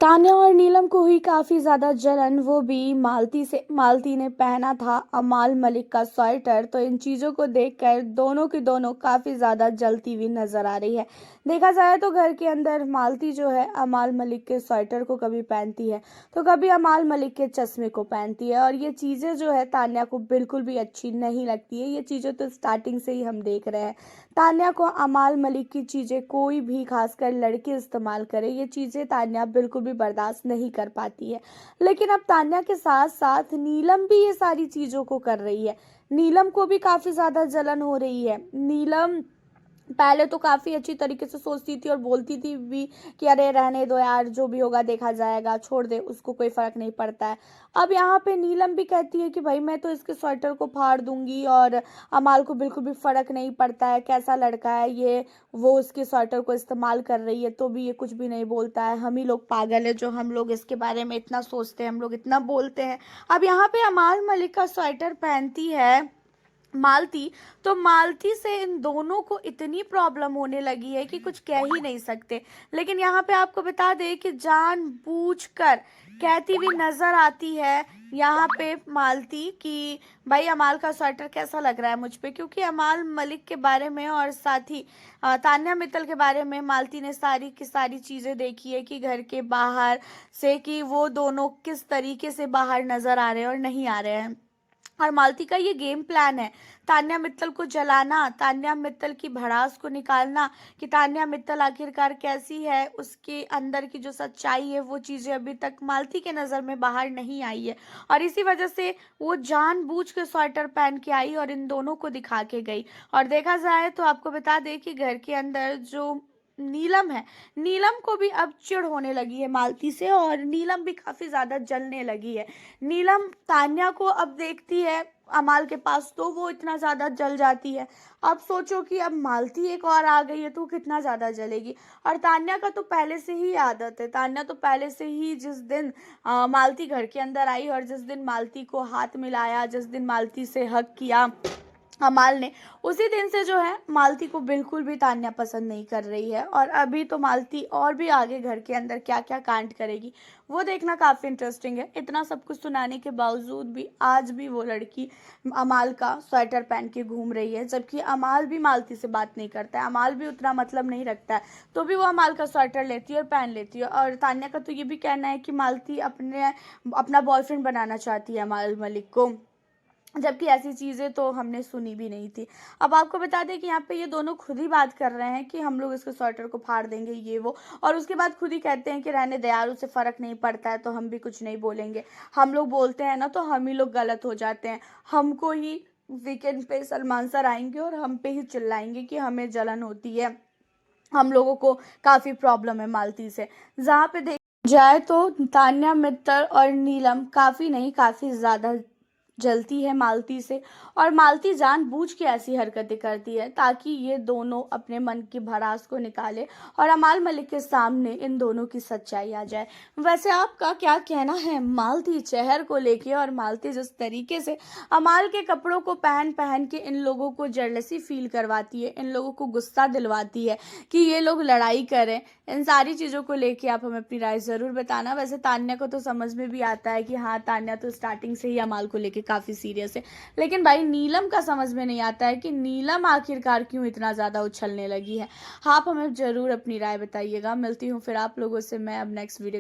तान्या और नीलम को हुई काफी ज्यादा जलन, वो भी मालती से। मालती ने पहना था अमाल मलिक का स्वेटर, तो इन चीजों को देखकर दोनों की दोनों काफी ज्यादा जलती हुई नजर आ रही है। देखा जाए तो घर के अंदर मालती जो है अमाल मलिक के स्वेटर को कभी पहनती है तो कभी अमाल मलिक के चश्मे को पहनती है, और ये चीजें जो है तान्या को बिल्कुल भी अच्छी नहीं लगती है। ये चीजें तो स्टार्टिंग से ही हम देख रहे हैं। तान्या को अमाल मलिक की चीजें कोई भी खासकर लड़के इस्तेमाल करे, ये चीजें तान्या बिल्कुल भी बर्दाश्त नहीं कर पाती है। लेकिन अब तान्या के साथ साथ नीलम भी ये सारी चीजों को कर रही है। नीलम को भी काफी ज्यादा जलन हो रही है। नीलम पहले तो काफी अच्छी तरीके से सोचती थी और बोलती थी भी कि अरे रहने दो यार, जो भी होगा देखा जाएगा, छोड़ दे, उसको कोई फर्क नहीं पड़ता है। अब यहाँ पे नीलम भी कहती है कि भाई मैं तो इसके स्वेटर को फाड़ दूंगी और अमाल को बिल्कुल भी फर्क नहीं पड़ता है, कैसा लड़का है ये, वो उसके स्वेटर को इस्तेमाल कर रही है तो भी ये कुछ भी नहीं बोलता है। हम ही लोग पागल है जो हम लोग इसके बारे में इतना सोचते हैं, हम लोग इतना बोलते हैं। अब यहाँ पे अमाल मलिक का स्वेटर पहनती है मालती, तो मालती से इन दोनों को इतनी प्रॉब्लम होने लगी है कि कुछ कह ही नहीं सकते। लेकिन यहाँ पे आपको बता दें कि जानबूझकर कहती हुई नजर आती है यहाँ पे मालती कि भाई अमाल का स्वेटर कैसा लग रहा है मुझ पे, क्योंकि अमाल मलिक के बारे में और साथ ही तान्या मित्तल के बारे में मालती ने सारी की सारी चीजें देखी है कि घर के बाहर से कि वो दोनों किस तरीके से बाहर नजर आ रहे हैं और नहीं आ रहे हैं। और मालती का ये गेम प्लान है तान्या मित्तल को जलाना, तान्या मित्तल की भड़ास को निकालना कि तान्या मित्तल आखिरकार कैसी है, उसके अंदर की जो सच्चाई है वो चीजें अभी तक मालती के नजर में बाहर नहीं आई है। और इसी वजह से वो जानबूझ के स्वेटर पहन के आई और इन दोनों को दिखा के गई। और देखा जाए तो आपको बता दें कि घर के अंदर जो नीलम है, नीलम को भी अब चिढ़ होने लगी है मालती से, और नीलम भी काफी ज्यादा जलने लगी है। नीलम तान्या को अब देखती है अमाल के पास तो वो इतना ज्यादा जल जाती है। अब सोचो कि अब मालती एक और आ गई है तो कितना ज्यादा जलेगी। और तान्या का तो पहले से ही आदत है, तान्या तो पहले से ही जिस दिन मालती घर के अंदर आई और जिस दिन मालती को हाथ मिलाया, जिस दिन मालती से हक किया अमाल ने, उसी दिन से जो है मालती को बिल्कुल भी तान्या पसंद नहीं कर रही है। और अभी तो मालती और भी आगे घर के अंदर क्या क्या कांड करेगी वो देखना काफी इंटरेस्टिंग है। इतना सब कुछ सुनाने के बावजूद भी आज भी वो लड़की अमाल का स्वेटर पहन के घूम रही है, जबकि अमाल भी मालती से बात नहीं करता है, अमाल भी उतना मतलब नहीं रखता है, तो भी वो अमाल का स्वेटर लेती है और पहन लेती है। और तान्या का तो ये भी कहना है कि मालती अपना बॉयफ्रेंड बनाना चाहती है अमाल मलिक को, जबकि ऐसी चीज़ें तो हमने सुनी भी नहीं थी। अब आपको बता दें कि यहाँ पे ये दोनों खुद ही बात कर रहे हैं कि हम लोग इसके स्वेटर को फाड़ देंगे ये वो, और उसके बाद खुद ही कहते हैं कि रहने दे यार, उससे फ़र्क नहीं पड़ता है तो हम भी कुछ नहीं बोलेंगे। हम लोग बोलते हैं ना तो हम ही लोग गलत हो जाते हैं, हमको ही वीकेंड पे सलमान सर आएंगे और हम पे ही चिल्लाएंगे कि हमें जलन होती है, हम लोगों को काफ़ी प्रॉब्लम है मालती से। जहाँ पे देख जाए तो तान्या मित्तल और नीलम काफ़ी नहीं काफ़ी ज़्यादा जलती है मालती से, और मालती जानबूझ के ऐसी हरकतें करती है ताकि ये दोनों अपने मन की भड़ास को निकाले और अमाल मलिक के सामने इन दोनों की सच्चाई आ जाए। वैसे आपका क्या कहना है मालती चेहर को लेके, और मालती जिस तरीके से अमाल के कपड़ों को पहन पहन के इन लोगों को जेलसी फील करवाती है, इन लोगों को गुस्सा दिलवाती है कि ये लोग लड़ाई करें, इन सारी चीज़ों को लेके आप हमें अपनी राय ज़रूर बताना। वैसे तान्या को तो समझ में भी आता है कि हाँ, तान्या तो स्टार्टिंग से ही अमाल को लेके काफ़ी सीरियस है, लेकिन भाई नीलम का समझ में नहीं आता है कि नीलम आखिरकार क्यों इतना ज़्यादा उछलने लगी है। आप हमें ज़रूर अपनी राय बताइएगा। मिलती हूँ फिर आप लोगों से मैं अब नेक्स्ट वीडियो